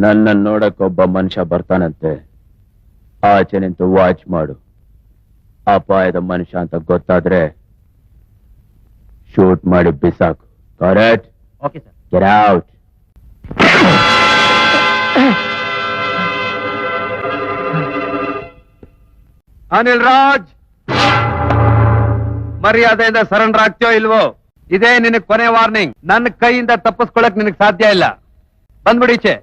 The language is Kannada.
ನನ್ನ ನೋಡಕ್ ಒಬ್ಬ ಮನುಷ್ಯ ಬರ್ತಾನಂತೆ. ಆಚೆ ನಿಂತು ವಾಚ್ ಮಾಡು. ಅಪಾಯದ ಮನುಷ್ಯ ಅಂತ ಗೊತ್ತಾದ್ರೆ ಶೂಟ್ ಮಾಡಿ ಬಿಸಾಕು. Correct? Okay sir. Get out. Anil Raj, ಮರ್ಯಾದೆಯಿಂದ ಸರೆಂಡರ್ ಆಗ್ತೀಯೋ ಇಲ್ವೋ? ಇದೇ ನಿನಗ್ ಕೊನೆ ವಾರ್ನಿಂಗ್. ನನ್ನ ಕೈಯಿಂದ ತಪ್ಪಿಸ್ಕೊಳಕ್ ನಿನಗ್ ಸಾಧ್ಯ ಇಲ್ಲ. ಬಂದ್ಬಿಡೀಚೆ.